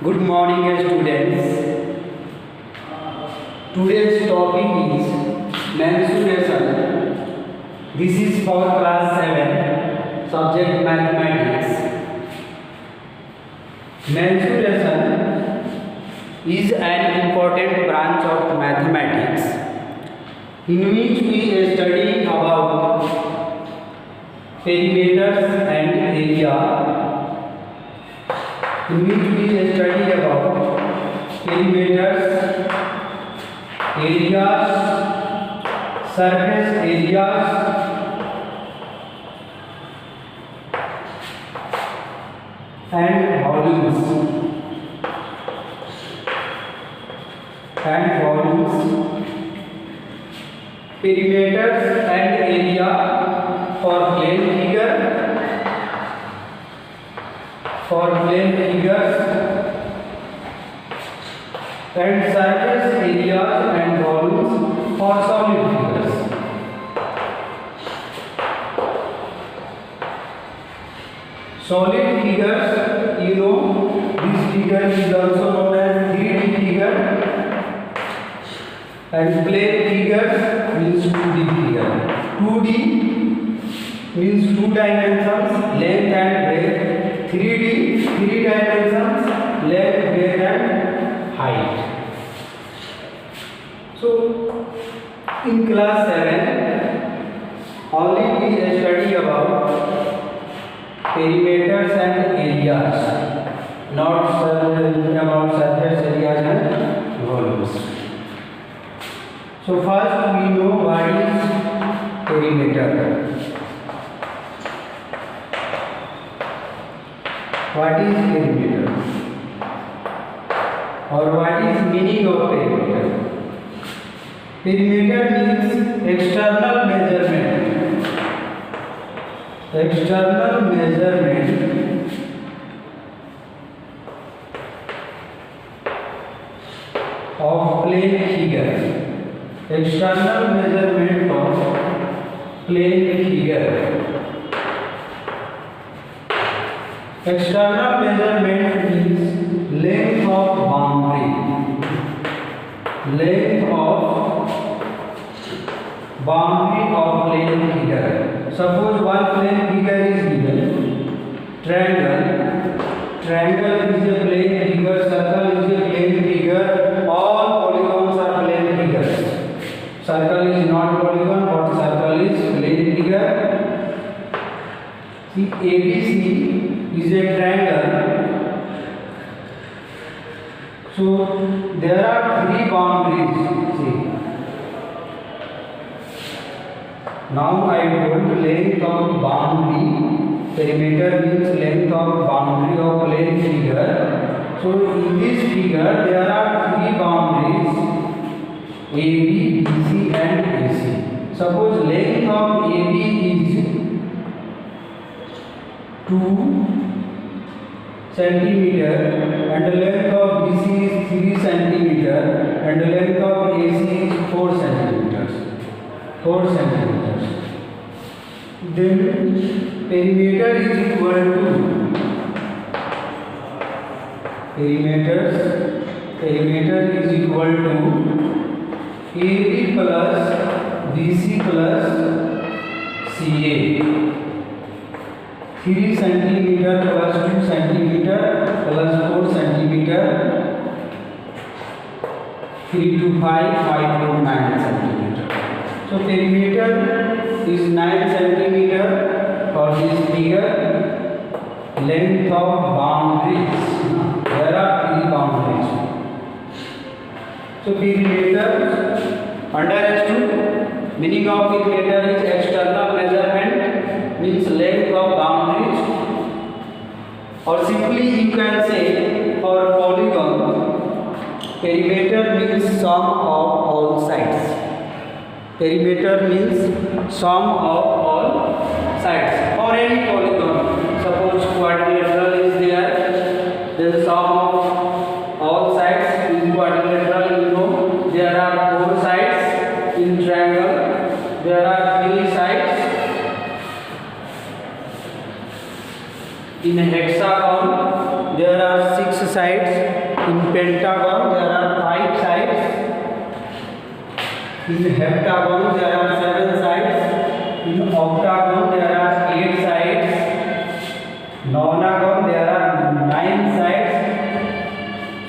Good morning, students. Today's topic is mensuration. This is for class 7, subject mathematics. Mensuration is an important branch of mathematics in which we study about perimeters and area. In which we study about perimeters, areas, surface areas, and volumes. Perimeters and area for plane figures and surface areas and volumes for solid figures. Solid figures, this figure is also known as 3D figure, and plane figures means 2D figure. 2D means 2 dimensions, length and breadth. 3D, 3 dimensions, length, breadth and height. So, in class 7, only we study about perimeters and areas, not about surface areas and volumes. So first we know what is perimeter. What is perimeter? Or what is meaning of perimeter? Perimeter means external measurement. External measurement of plane figure. External measurement of plane figure. External measurement means length of boundary. Length of boundary of plane figure. Suppose one plane figure is given. Triangle. Triangle is a plane figure. Circle is a plane figure. All polygons are plane figures. Circle is not polygon, but circle is plane figure. See, ABC is a triangle. So there are 3 boundaries. See. Now I told length of boundary. Perimeter means length of boundary of plane figure. So in this figure there are 3 boundaries: AB, BC and AC. Suppose length of AB is 2 centimeter and the length of BC is 3 centimeter and the length of AC is 4 centimeters. 4 centimeters. Then perimeter is equal to perimeter is equal to AB plus BC plus CA. 3 centimeter plus 2 centimeter plus 4 centimeter, 3 to 5 to 9 centimeter. So perimeter is 9 centimeter for this figure. Length of boundaries. There are 3 boundaries. So perimeter, understood. Meaning of perimeter is external measurement, means length of boundaries. Or simply you can say for polygon, perimeter means sum of all sides. Perimeter means sum of all sides. For any polygon, suppose quadrilateral is there, then sum of all sides is quadrilateral. There are 4 sides in triangle. There are 3 sides In hexagon there are 6 sides. In pentagon there are 5 sides. In heptagon there are 7 sides. In octagon there are 8 sides. Nonagon there are 9 sides.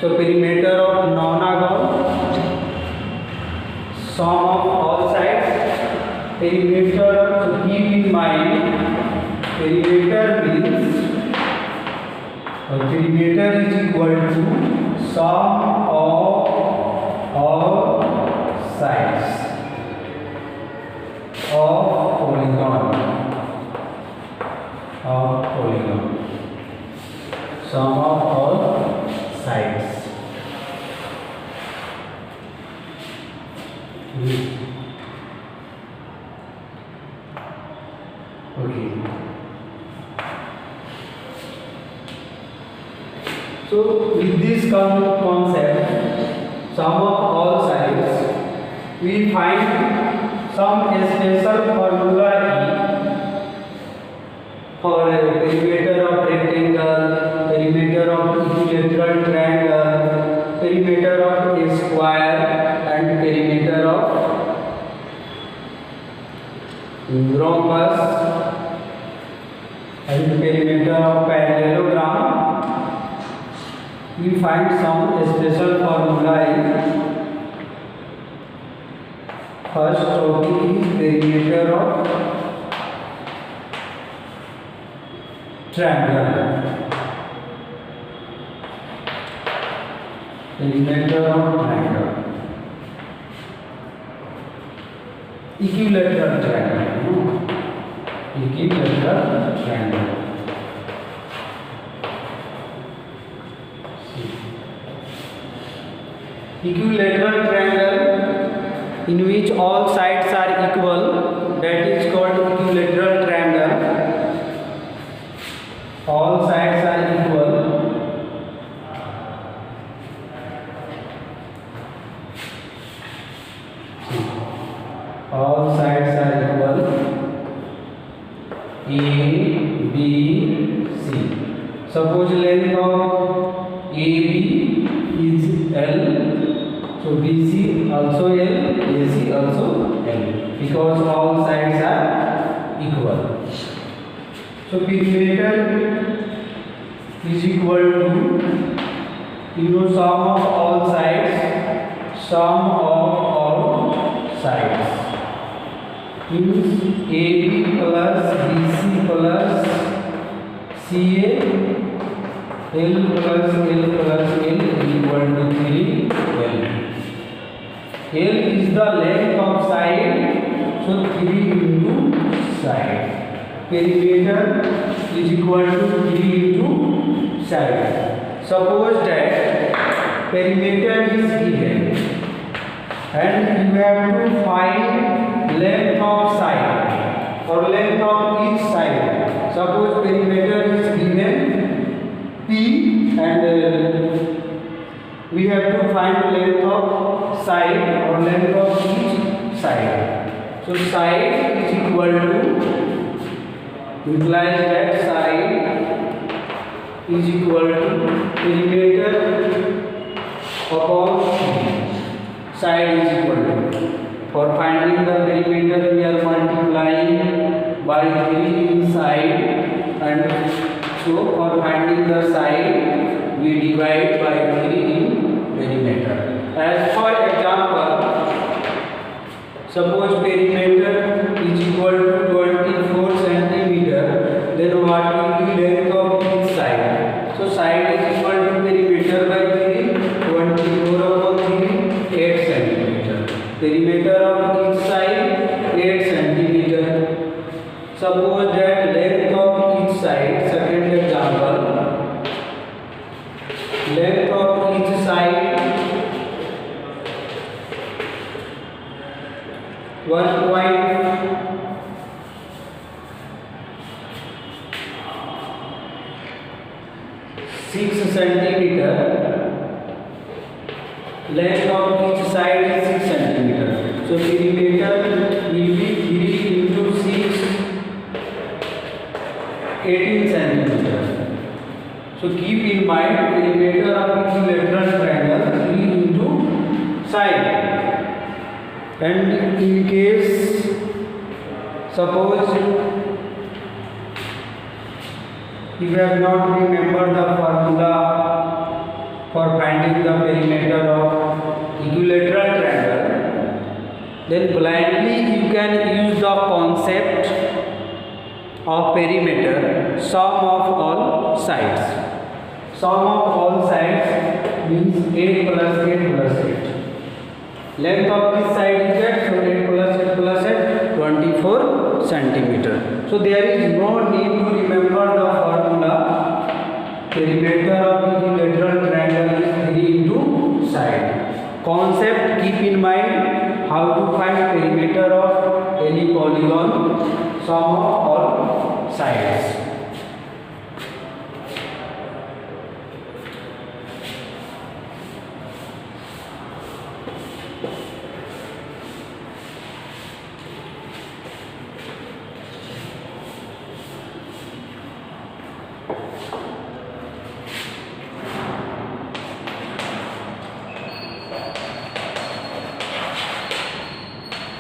So perimeter of nonagon, sum of all sides. Perimeter, so keep in mind, perimeter means perimeter is equal to sum of all sides of polygon. Sum of all sides. Okay. So with this concept, sum of all sides, we find some special formula for a perimeter of rectangle, perimeter of equilateral triangle, perimeter of a square, and perimeter of rhombus, and perimeter of parallelogram. We find some special formula. First topic is perimeter of triangle. Perimeter of triangle. Equilateral triangle. Equilateral triangle. Equilateral triangle in which all sides are equal, that is called equilateral triangle. All sides are equal. All sides are equal. A, B, C. Suppose length of AB is L. So BC also L, AC also L, because all sides are equal. So perimeter is equal to, sum of all sides, sum of all sides means AB plus BC plus CA, L plus L plus L equal to 3L. L is the length of side, so 3 into side. Perimeter is equal to 3 into side. Suppose that perimeter is given and you have to find length of side or length of each side. Suppose perimeter is given P and we have to find length of side or length of each side. So side is equal to, implies that side is equal to perimeter upon side is equal to. For finding the perimeter we are multiplying by 3 in side, and so for finding the side we divide by 3 in perimeter. As for example, suppose perimeter is equal to 24 centimeter, then what will be length of each side? So side is equal to perimeter by 3, 24 upon 3, 8 centimeter. Perimeter of each side 8 centimeter. Suppose that length of each side, second example, length of each side 1.6 centimeter. Length of each side is 6 centimeter. So perimeter will be 3 into 6, 18 centimeter. So keep in mind perimeter of equilateral triangle 3 into side. And in case suppose if you have not remembered the formula for finding the perimeter of equilateral triangle, then blindly you can use the concept of perimeter sum of all sides. Sum of all sides means 8 plus 8 plus 8. Length of this side is that, so 8 plus 8 plus 8, 24 centimeter. So there is no need to remember the formula. Perimeter of equilateral triangle is 3 into side. Concept keep in mind, how to find perimeter of any polygon, sum of all sides.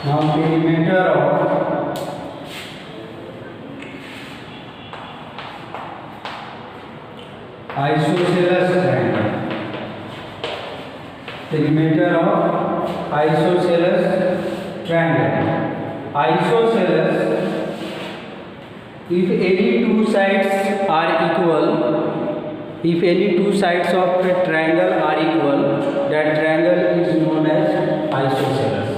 Now perimeter of isosceles triangle. Perimeter of isosceles triangle. Isosceles, if any two sides are equal, if any two sides of a triangle are equal, that triangle is known as isosceles.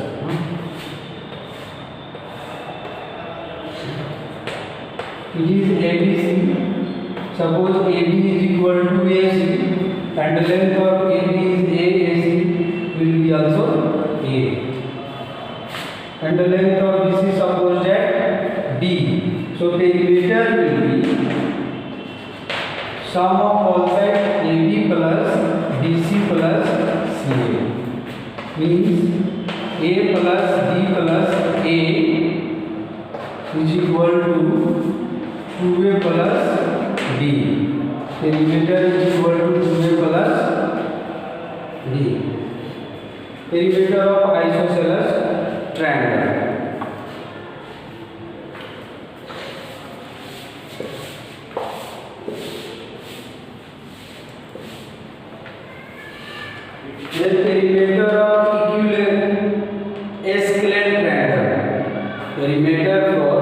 It is ABC. Suppose AB is equal to AC and the length of AB is AAC will be also A. And the length of BC suppose that D. So perimeter will be sum of all sides AB plus BC plus CA. Means A plus D plus A is equal to 2A plus D. Perimeter is equal to 2A plus D. Perimeter of isosceles triangle. Then perimeter of escalent triangle. Perimeter for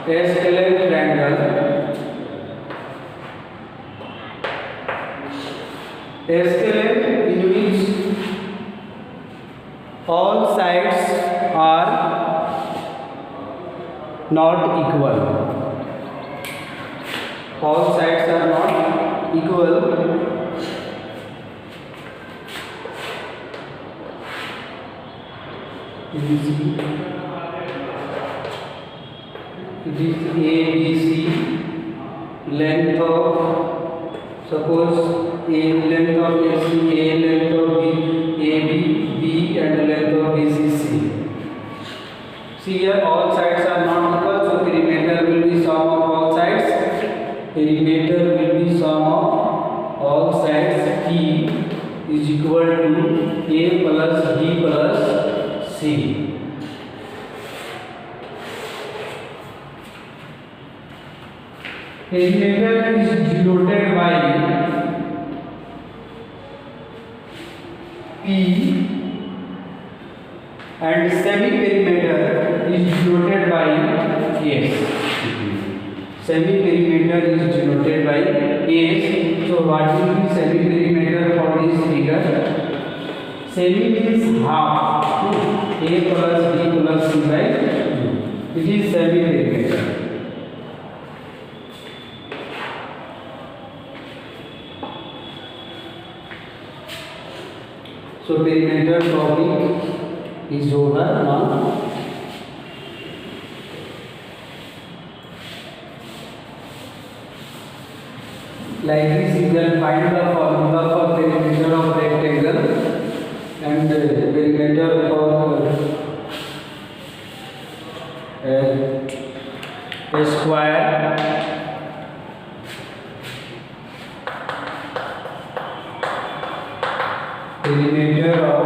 escalent triangle. Escalent in which all sides are not equal. All sides are not equal. It is ABC, length of, suppose length of AC, length of B, AB, B and length of BC, C. See here all sides are not equal, so perimeter will be sum of all sides. Perimeter will be sum of all sides. P is equal to A plus B plus C. Perimeter is denoted by P and semi-perimeter is denoted by S. Semi-perimeter is denoted by S. So what will be semi-perimeter for this figure? Semi means half. A plus B plus C by 2. It is semi-perimeter. So perimeter topic is over now. Like this you can find the formula for perimeter of rectangle and perimeter for a square perimeter of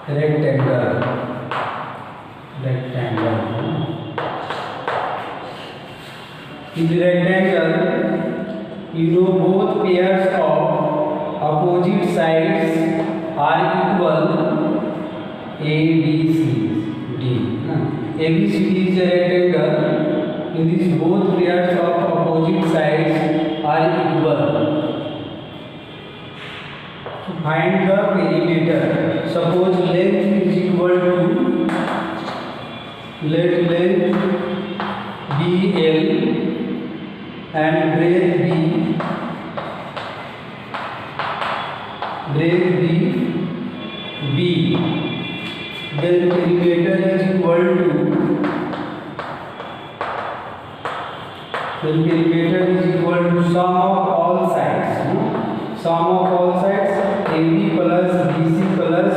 rectangle. In the rectangle, you know both pairs of opposite sides are equal. A, B, C, D. ABCD is a rectangle. In this, both pairs of opposite sides are equal. To find the perimeter, suppose length is equal to, let length be L and breadth be B. Then perimeter is equal to, sum of all sides. Sum of all sides, AB plus BC plus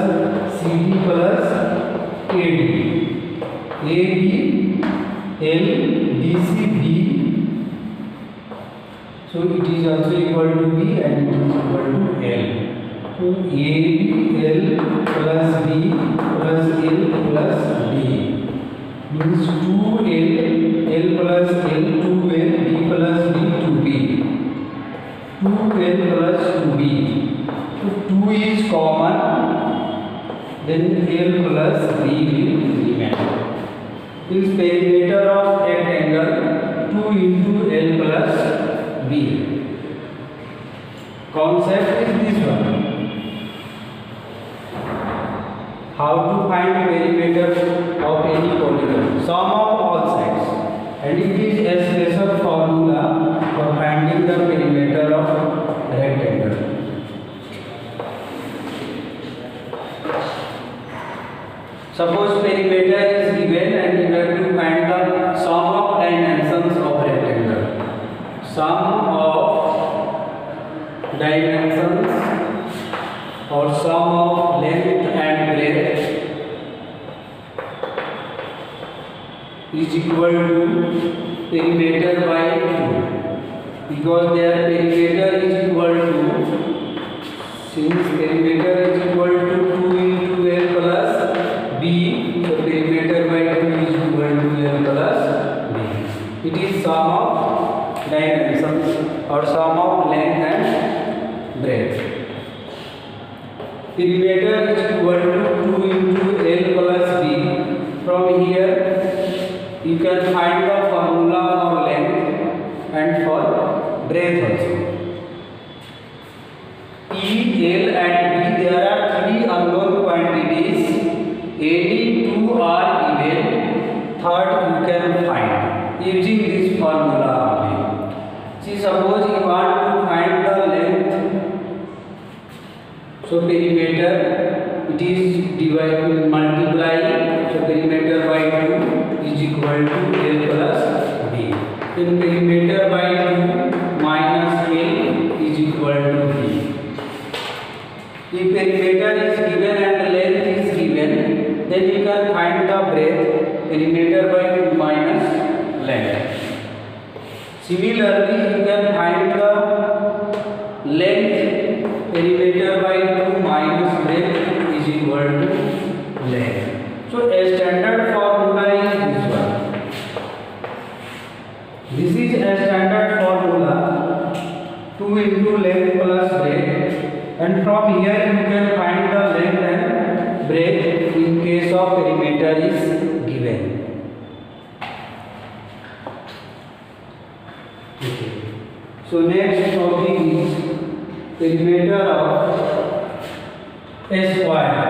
CD plus AD. AB, L, BC, B. So it is also equal to B and it is equal to L. So AB, L plus B plus L plus B means 2L, L plus L, 2L, B plus B, 2B. 2L plus 2B. So 2 is common, then L plus B will remain. This perimeter of rectangle 2 into L plus B. Concept is this one. How to find perimeter of any polygon? Sum of all sides. And it is a special formula for finding the perimeter of rectangle. Suppose perimeter is given and you have to find the sum of dimensions of rectangle. Sum of dimensions or sum of length and breadth is equal to perimeter by 2, because their perimeter is equal to, since perimeter is equal to 2 into L plus B, so perimeter by 2 is equal to L plus B. It is sum of dimensions or sum of length and breadth. Perimeter is equal to 2 into L plus B. From here you can find the formula for length and for breadth also. E, L and B, there are 3 unknown quantities. Any 2 are given, third you can find using this formula only. See, suppose you want to find the length, so perimeter, it is divided, multiplying, so perimeter by 2 is equal to L plus B. Then perimeter by 2 minus L is equal to B. If perimeter is given and length is given, then you can find the breadth, perimeter by 2 minus length. Similarly, you can find the length, perimeter by 2 minus breadth is equal to length. So a standard formula is this one. This is a standard formula, 2 into length plus breadth, and from here you can find the length and breadth in case of perimeter is given. Okay. So next topic is perimeter of a square.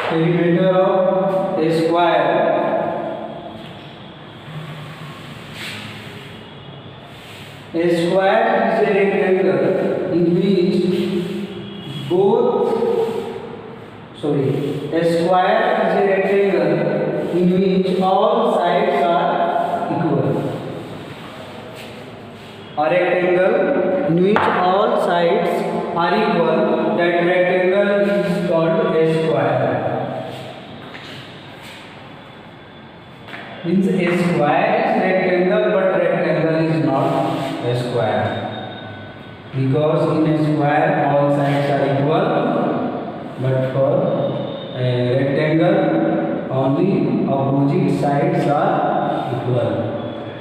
Perimeter of a square. A square is a rectangle in which a square is a rectangle in which all sides are equal. A rectangle in which all sides are equal, that rectangle is called a square. Means a square is rectangle, but rectangle is not a square. because in a square all sides are equal, but for a rectangle only opposite sides are equal.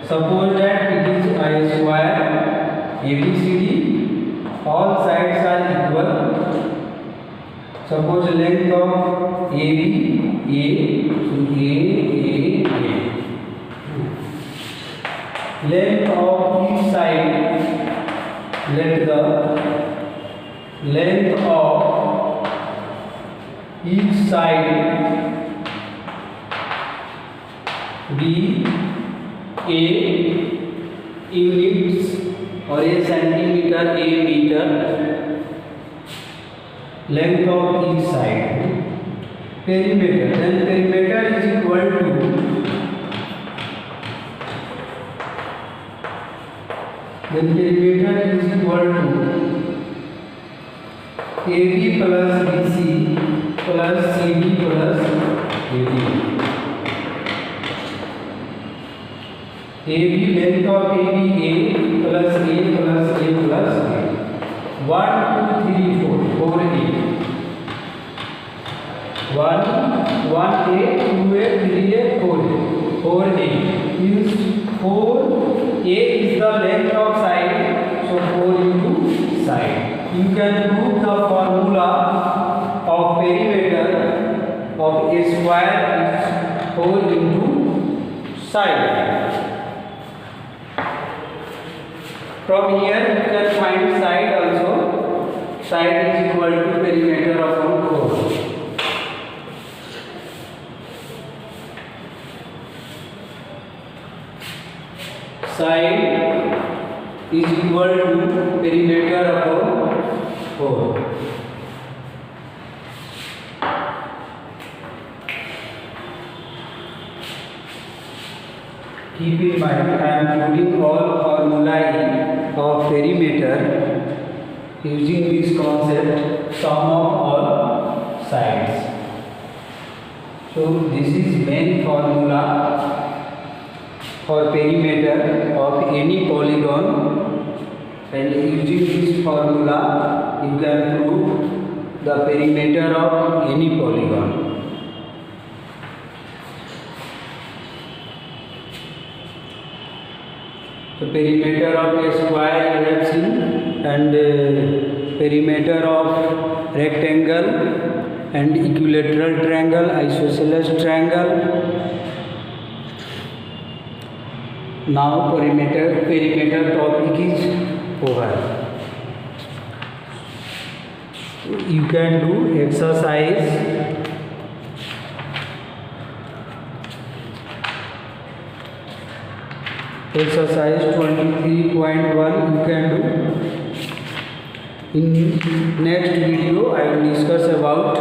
Suppose that it is a square ABCD, all sides are equal. Suppose length of AB A, so A. Length of each side, let the length of each side be A units or A centimeter, A meter. Length of each side. Perimeter, then perimeter is equal to AB plus BC plus CD plus AD. AB, length of AB A plus A plus A plus A. 1, 2, 3, 4, 4A. 1, 1A, 2A, 3A, 4A. 4A means 4A is the length of side, so 4 into side. You can prove the formula of perimeter of a square is 4 into side. From here you can find side also. Side is equal to perimeter upon 4. Side is equal to perimeter upon 4. Keep in mind, I am putting all formulae of perimeter using this concept sum of all sides. So this is main formula for perimeter of any polygon, and using this formula you can prove the perimeter of any polygon. So perimeter of a square you have seen, and perimeter of rectangle and equilateral triangle, isosceles triangle. Now perimeter topic is over. You can do exercise exercise 23.1 you can do. In next video I will discuss about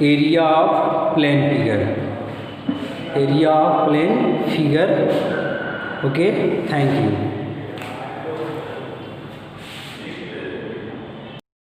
area of plane figure. Okay, thank you.